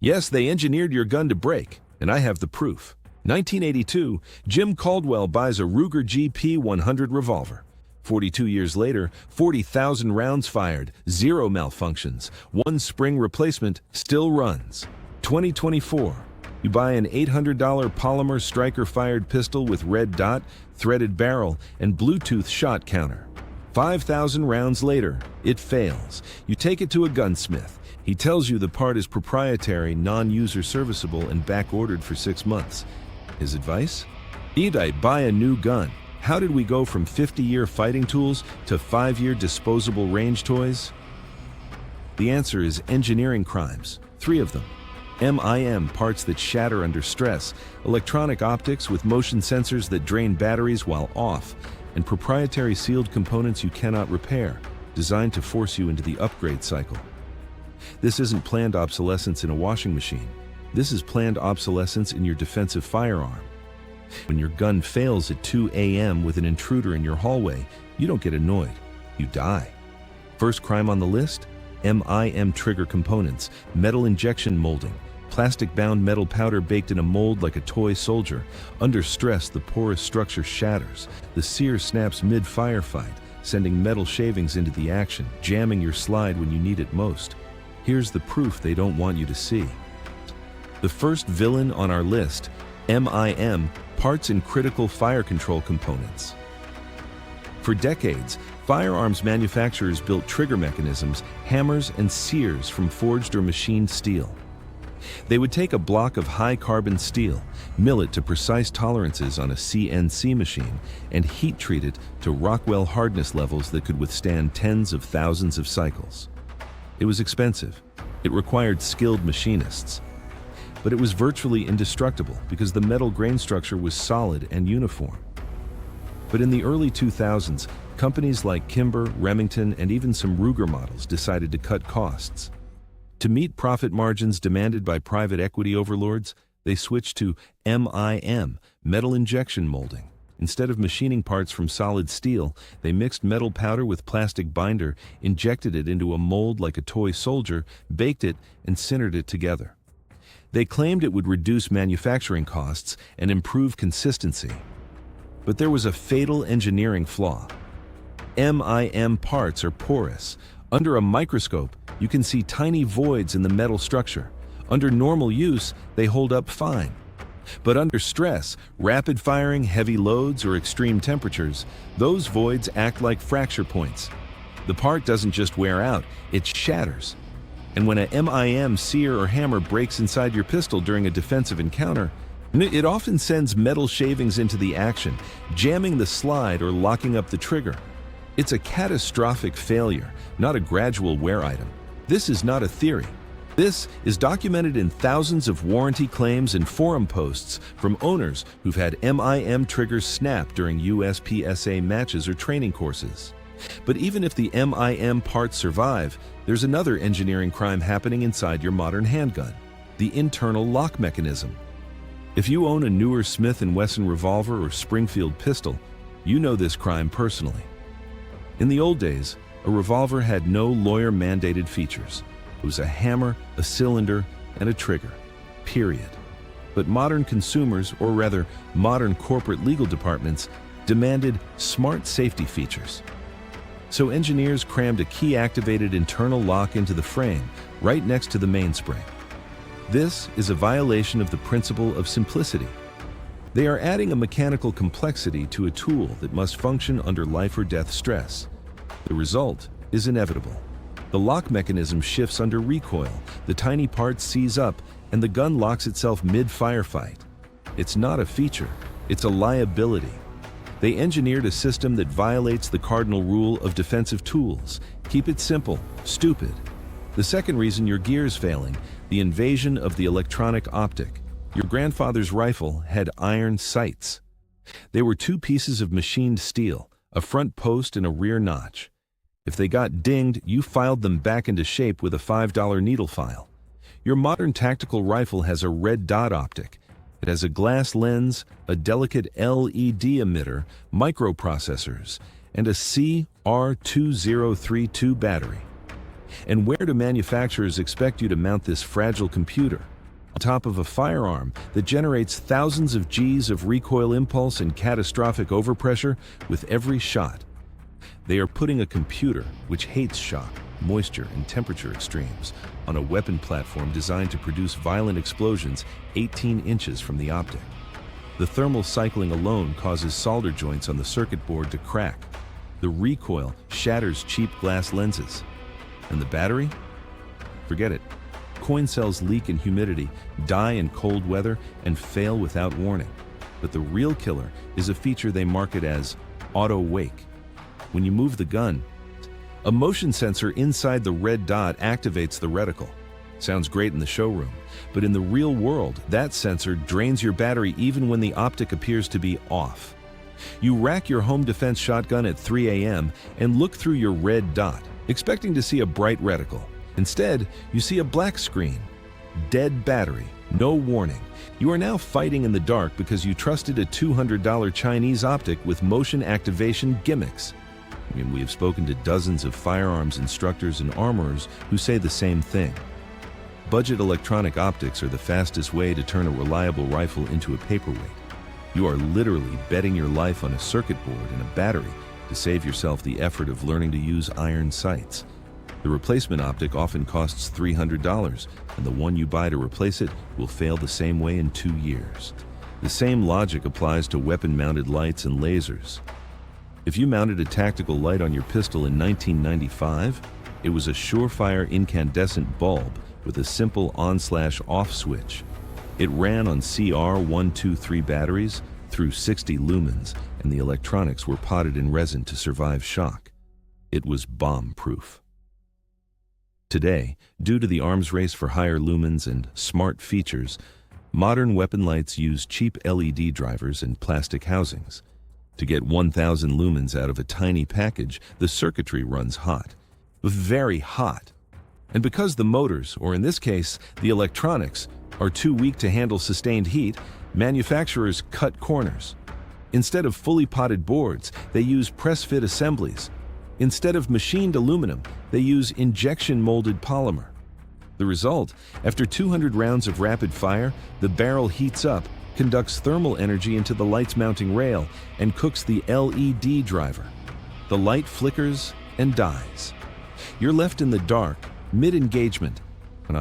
Yes, they engineered your gun to break, and I have the proof. 1982, Jim Caldwell buys a Ruger GP 100 revolver. 42 years later, 40,000 rounds fired, 0 malfunctions, 1 spring replacement, still runs. 2024, you buy an $800 polymer striker-fired pistol with red dot, threaded barrel, and Bluetooth shot counter. 5,000 rounds later, it fails. You take it to a gunsmith. He tells you the part is proprietary, non-user serviceable, and backordered for 6 months. His advice? Edite, buy a new gun. How did we go from 50-year fighting tools to 5-year disposable range toys? The answer is engineering crimes, 3 of them. MIM, parts that shatter under stress, electronic optics with motion sensors that drain batteries while off, and proprietary sealed components you cannot repair, designed to force you into the upgrade cycle. This isn't planned obsolescence in a washing machine. This is planned obsolescence in your defensive firearm. When your gun fails at 2 a.m. with an intruder in your hallway, you don't get annoyed, you die. First crime on the list? MIM trigger components, metal injection molding, plastic-bound metal powder baked in a mold like a toy soldier. Under stress, the porous structure shatters. The sear snaps mid-firefight, sending metal shavings into the action, jamming your slide when you need it most. Here's the proof they don't want you to see. The first villain on our list, MIM, parts and critical fire control components. For decades, firearms manufacturers built trigger mechanisms, hammers, and sears from forged or machined steel. They would take a block of high-carbon steel, mill it to precise tolerances on a CNC machine, and heat-treat it to Rockwell hardness levels that could withstand tens of thousands of cycles. It was expensive. It required skilled machinists. But it was virtually indestructible because the metal grain structure was solid and uniform. But in the early 2000s, companies like Kimber, Remington, and even some Ruger models decided to cut costs. To meet profit margins demanded by private equity overlords, they switched to MIM, metal injection molding. Instead of machining parts from solid steel, they mixed metal powder with plastic binder, injected it into a mold like a toy soldier, baked it, and sintered it together. They claimed it would reduce manufacturing costs and improve consistency. But there was a fatal engineering flaw. MIM parts are porous. Under a microscope, you can see tiny voids in the metal structure. Under normal use, they hold up fine. But under stress, rapid firing, heavy loads, or extreme temperatures, those voids act like fracture points. The part doesn't just wear out, it shatters. And when a MIM sear or hammer breaks inside your pistol during a defensive encounter, it often sends metal shavings into the action, jamming the slide or locking up the trigger. It's a catastrophic failure, not a gradual wear item. This is not a theory. This is documented in thousands of warranty claims and forum posts from owners who've had MIM triggers snap during USPSA matches or training courses. But even if the MIM parts survive, there's another engineering crime happening inside your modern handgun: the internal lock mechanism. If you own a newer Smith & Wesson revolver or Springfield pistol, you know this crime personally. In the old days, a revolver had no lawyer-mandated features. It was a hammer, a cylinder, and a trigger, period. But modern consumers, or rather modern corporate legal departments, demanded smart safety features. So engineers crammed a key-activated internal lock into the frame, right next to the mainspring. This is a violation of the principle of simplicity. They are adding a mechanical complexity to a tool that must function under life or death stress. The result is inevitable. The lock mechanism shifts under recoil, the tiny part seize up, and the gun locks itself mid-firefight. It's not a feature, it's a liability. They engineered a system that violates the cardinal rule of defensive tools: keep it simple, stupid. The second reason your gear's failing: the invasion of the electronic optic. Your grandfather's rifle had iron sights. They were 2 pieces of machined steel, a front post and a rear notch. If they got dinged, you filed them back into shape with a $5 needle file. Your modern tactical rifle has a red dot optic. It has a glass lens, a delicate LED emitter, microprocessors, and a CR2032 battery. And where do manufacturers expect you to mount this fragile computer? On top of a firearm that generates thousands of Gs of recoil impulse and catastrophic overpressure with every shot. They are putting a computer, which hates shock, moisture, and temperature extremes, on a weapon platform designed to produce violent explosions 18 inches from the optic. The thermal cycling alone causes solder joints on the circuit board to crack. The recoil shatters cheap glass lenses. And the battery? Forget it. Coin cells leak in humidity, die in cold weather, and fail without warning. But the real killer is a feature they market as auto wake. When you move the gun, a motion sensor inside the red dot activates the reticle. Sounds great in the showroom, but in the real world, that sensor drains your battery even when the optic appears to be off. You rack your home defense shotgun at 3 a.m. and look through your red dot, expecting to see a bright reticle. Instead, you see a black screen. Dead battery, no warning. You are now fighting in the dark because you trusted a $200 Chinese optic with motion activation gimmicks. And we have spoken to dozens of firearms instructors and armorers who say the same thing. Budget electronic optics are the fastest way to turn a reliable rifle into a paperweight. You are literally betting your life on a circuit board and a battery to save yourself the effort of learning to use iron sights. The replacement optic often costs $300, and the one you buy to replace it will fail the same way in 2 years. The same logic applies to weapon-mounted lights and lasers. If you mounted a tactical light on your pistol in 1995, it was a surefire incandescent bulb with a simple on/off switch. It ran on CR123 batteries through 60 lumens, and the electronics were potted in resin to survive shock. It was bomb-proof. Today, due to the arms race for higher lumens and smart features, modern weapon lights use cheap LED drivers and plastic housings. To get 1,000 lumens out of a tiny package, the circuitry runs hot. Very hot. And because the motors, or in this case, the electronics, are too weak to handle sustained heat, manufacturers cut corners. Instead of fully potted boards, they use press-fit assemblies. Instead of machined aluminum, they use injection-molded polymer. The result, after 200 rounds of rapid fire, the barrel heats up, conducts thermal energy into the light's mounting rail, and cooks the LED driver. The light flickers and dies. You're left in the dark, mid-engagement,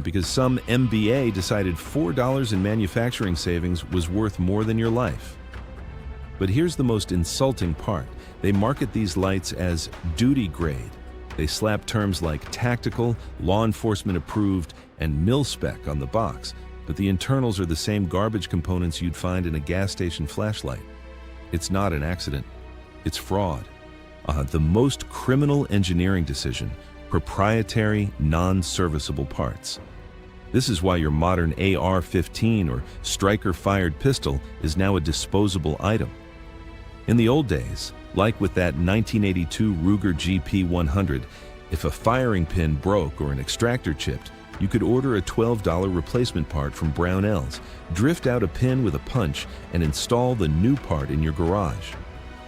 because some MBA decided $4 in manufacturing savings was worth more than your life. But here's the most insulting part. They market these lights as duty grade. They slap terms like tactical, law enforcement approved, and mil-spec on the box, but the internals are the same garbage components you'd find in a gas station flashlight. It's not an accident. It's fraud. The most criminal engineering decision: proprietary, non-serviceable parts. This is why your modern AR-15 or striker-fired pistol is now a disposable item. In the old days, like with that 1982 Ruger GP100, if a firing pin broke or an extractor chipped, you could order a $12 replacement part from Brownells, drift out a pin with a punch, and install the new part in your garage.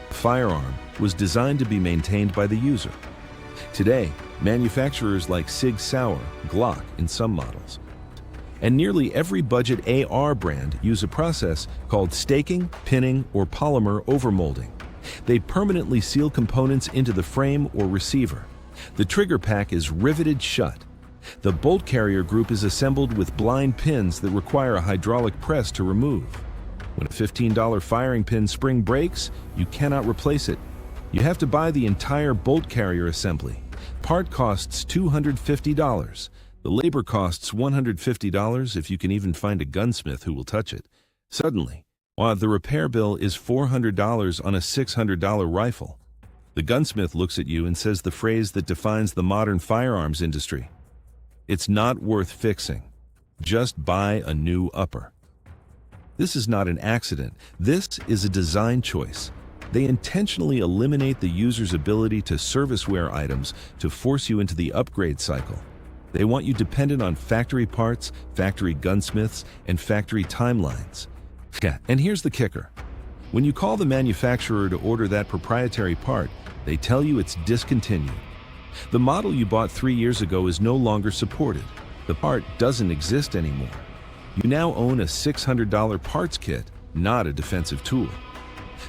The firearm was designed to be maintained by the user. Today, manufacturers like Sig Sauer, Glock in some models, and nearly every budget AR brand use a process called staking, pinning, or polymer overmolding. They permanently seal components into the frame or receiver. The trigger pack is riveted shut. The bolt carrier group is assembled with blind pins that require a hydraulic press to remove. When a $15 firing pin spring breaks, you cannot replace it. You have to buy the entire bolt carrier assembly. Part costs $250. The labor costs $150 if you can even find a gunsmith who will touch it. Suddenly, while the repair bill is $400 on a $600 rifle, the gunsmith looks at you and says the phrase that defines the modern firearms industry: "It's not worth fixing. Just buy a new upper." This is not an accident. This is a design choice. They intentionally eliminate the user's ability to service wear items to force you into the upgrade cycle. They want you dependent on factory parts, factory gunsmiths, and factory timelines. And here's the kicker. When you call the manufacturer to order that proprietary part, they tell you it's discontinued. The model you bought 3 years ago is no longer supported. The part doesn't exist anymore. You now own a $600 parts kit, not a defensive tool.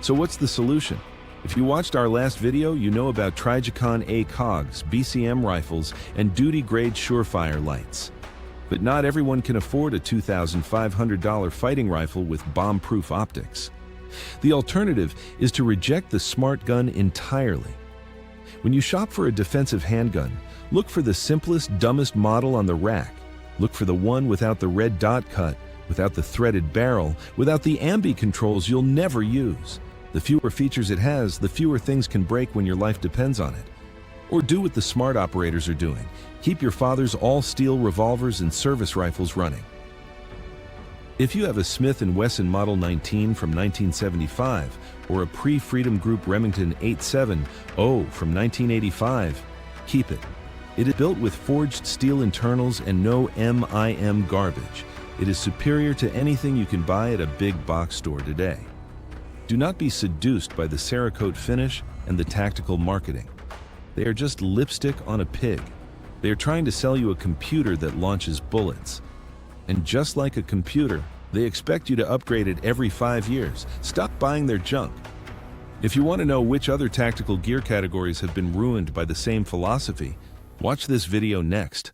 So what's the solution? If you watched our last video, you know about Trijicon ACOGs, BCM rifles, and duty-grade Surefire lights. But not everyone can afford a $2,500 fighting rifle with bomb-proof optics. The alternative is to reject the smart gun entirely. When you shop for a defensive handgun, look for the simplest, dumbest model on the rack. Look for the one without the red dot cut, without the threaded barrel, without the ambi controls you'll never use. The fewer features it has, the fewer things can break when your life depends on it. Or do what the smart operators are doing. Keep your father's all-steel revolvers and service rifles running. If you have a Smith & Wesson Model 19 from 1975 or a pre-Freedom Group Remington 870 from 1985, keep it. It is built with forged steel internals and no MIM garbage. It is superior to anything you can buy at a big box store today. Do not be seduced by the Cerakote finish and the tactical marketing. They are just lipstick on a pig. They are trying to sell you a computer that launches bullets. And just like a computer, they expect you to upgrade it every 5 years. Stop buying their junk. If you want to know which other tactical gear categories have been ruined by the same philosophy, watch this video next.